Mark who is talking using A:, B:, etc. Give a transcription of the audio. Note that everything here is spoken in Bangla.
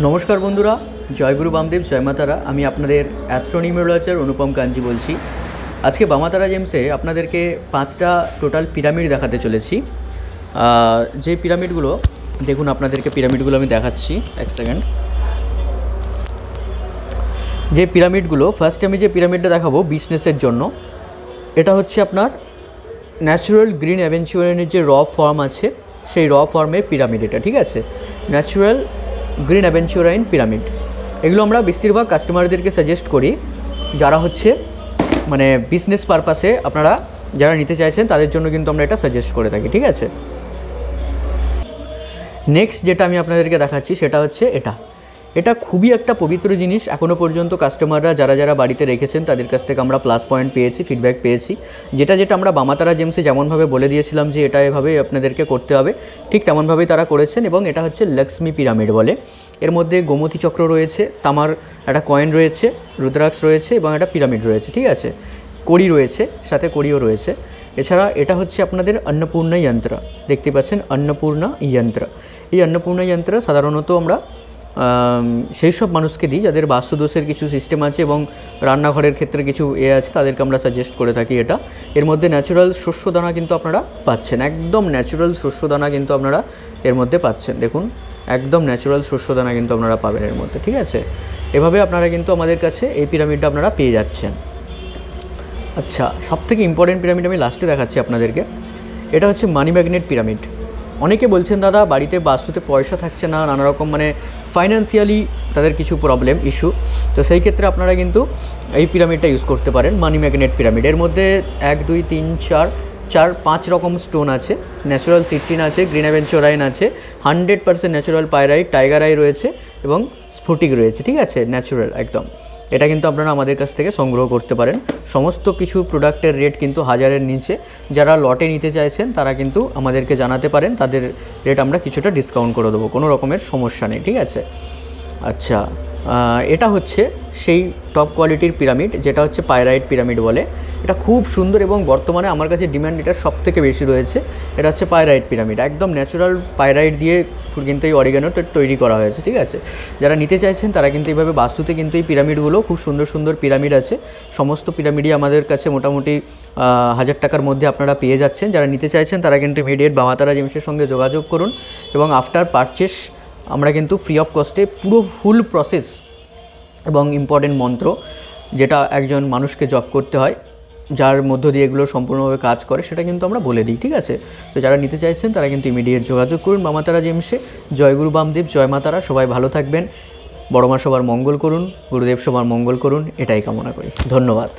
A: নমস্কার বন্ধুরা, জয়গুরু বামদেব, জয় মাতারা। আমি আপনাদের অ্যাস্ট্রোনিউমেরোলজার অনুপম কাঞ্জি বলছি। আজকে বামাতারা জেমসে আপনাদেরকে 5টা টোটাল পিরামিড দেখাতে চলেছি। যে পিরামিডগুলো দেখুন, আপনাদেরকে পিরামিডগুলো আমি দেখাচ্ছি, এক সেকেন্ড। যে পিরামিডগুলো ফার্স্টে আমি যে পিরামিডটা দেখাবো বিজনেসের জন্য, এটা হচ্ছে আপনার ন্যাচুরাল গ্রিন অ্যাভেঞ্চুরিনের যে র ফর্ম আছে সেই র ফর্মের পিরামিড এটা, ঠিক আছে। ন্যাচুরাল গ্রিন অ্যাভেঞ্চুরাইন পিরামিড, এগুলো আমরা বেশিরভাগ কাস্টমারদেরকে সাজেস্ট করি যারা হচ্ছে মানে বিজনেস পারপাসে আপনারা যারা নিতে চাইছেন তাদের জন্য কিন্তু আমরা এটা সাজেস্ট করে থাকি, ঠিক আছে। নেক্সট যেটা আমি আপনাদেরকে দেখাচ্ছি সেটা হচ্ছে এটা খুবই একটা পবিত্র জিনিস। এখনও পর্যন্ত কাস্টমাররা যারা যারা বাড়িতে রেখেছেন তাদের কাছ থেকে আমরা প্লাস পয়েন্ট পেয়েছি, ফিডব্যাক পেয়েছি। যেটা আমরা বামাতারা জেমসে যেমনভাবে বলে দিয়েছিলাম যে এটা এভাবে আপনাদেরকে করতে হবে, ঠিক তেমনভাবেই তারা করেছেন। এবং এটা হচ্ছে লক্ষ্মী পিরামিড বলে। এর মধ্যে গোমতী চক্র রয়েছে, তামার একটা কয়েন রয়েছে, রুদ্রাক্ষ রয়েছে এবং একটা পিরামিড রয়েছে, ঠিক আছে। কড়ি রয়েছে, সাথে কড়িও রয়েছে। এছাড়া এটা হচ্ছে আপনাদের অন্নপূর্ণা যন্ত্র, দেখতে পাচ্ছেন অন্নপূর্ণা যন্ত্র। এই অন্নপূর্ণা যন্ত্র সাধারণত আমরা সেই সব মানুষকে দিই যাদের বাস্তুদোষের কিছু সিস্টেম আছে এবং রান্নাঘরের ক্ষেত্রে কিছু আছে, তাদেরকে আমরা সাজেস্ট করে থাকি এটা। এর মধ্যে ন্যাচুরাল শস্যদানা কিন্তু আপনারা পাচ্ছেন, একদম ন্যাচুরাল শস্যদানা কিন্তু আপনারা এর মধ্যে পাচ্ছেন। দেখুন, একদম ন্যাচুরাল শস্যদানা কিন্তু আপনারা পাবেন এর মধ্যে, ঠিক আছে। এভাবে আপনারা কিন্তু আমাদের কাছে এই পিরামিডটা আপনারা পেয়ে যাচ্ছেন। আচ্ছা, সবথেকে ইম্পর্টেন্ট পিরামিড আমি লাস্টে দেখাচ্ছি আপনাদেরকে। এটা হচ্ছে মানি ম্যাগনেট পিরামিড। অনেকে বলছেন দাদা বাড়িতে বাস্তুতে পয়সা থাকছে না, নানা রকম মানে ফাইন্যান্সিয়ালি তাদের কিছু প্রবলেম ইস্যু, তো সেই ক্ষেত্রে আপনারা কিন্তু এই পিরামিডটা ইউজ করতে পারেন, মানি ম্যাগনেট পিরামিড। এর মধ্যে 1 2 3 4 5 রকম স্টোন আছে। ন্যাচুরাল সিট্রিন আছে, গ্রিন অ্যাভেঞ্চুরাইন আছে, 100% ন্যাচুরাল পাইরাইট, টাইগার আই রয়েছে এবং স্ফটিক রয়েছে, ঠিক আছে, ন্যাচুরাল একদম। এটা কিন্তু আপনারা আমাদের কাছ থেকে সংগ্রহ করতে পারেন। সমস্ত কিছু প্রোডাক্টের রেট কিন্তু 1000-এর নিচে। যারা লটে নিতে চাইছেন তারা কিন্তু আমাদেরকে জানাতে পারেন, তাদের রেট আমরা কিছুটা ডিসকাউন্ট করে দেবো, কোনো রকমের সমস্যা নেই, ঠিক আছে। আচ্ছা, এটা হচ্ছে সেই টপ কোয়ালিটির পিরামিড যেটা হচ্ছে পাইরাইট পিরামিড বলে। এটা খুব সুন্দর এবং বর্তমানে আমার কাছে ডিমান্ড এটার সবথেকে বেশি রয়েছে। এটা হচ্ছে পাইরাইট পিরামিড, একদম ন্যাচুরাল পাইরাইট দিয়ে কিন্তু এই অরিগানোটা তৈরি করা হয়েছে, ঠিক আছে। যারা নিতে চাইছেন তারা কিন্তু এইভাবে বাস্তুতে কিন্তু এই পিরামিডগুলো খুব সুন্দর সুন্দর পিরামিড আছে। সমস্ত পিরামিডই আমাদের কাছে মোটামুটি 1000 টাকার মধ্যে আপনারা পেয়ে যাচ্ছেন। যারা নিতে চাইছেন তারা কিন্তু ইমিডিয়েট বামাতারা জেমসের সঙ্গে যোগাযোগ করুন এবং আফটার পারচেস আমরা কিন্তু ফ্রি অফ কস্টে পুরো ফুল প্রসেস এবং ইম্পর্টেন্ট মন্ত্র যেটা একজন মানুষকে জপ করতে হয়, যার মধ্য দিয়ে এগুলো সম্পূর্ণভাবে কাজ করে, সেটা কিন্তু আমরা বলে দিই, ঠিক আছে। তো যারা নিতে চাইছেন তারা কিন্তু ইমিডিয়েট যোগাযোগ করুন বামাতারা জেমসে। জয়গুরু বামদেব, জয় মাতারা। সবাই ভালো থাকবেন, বড় মা সবার মঙ্গল করুন, গুরুদেব সবার মঙ্গল করুন, এটাই কামনা করি। ধন্যবাদ।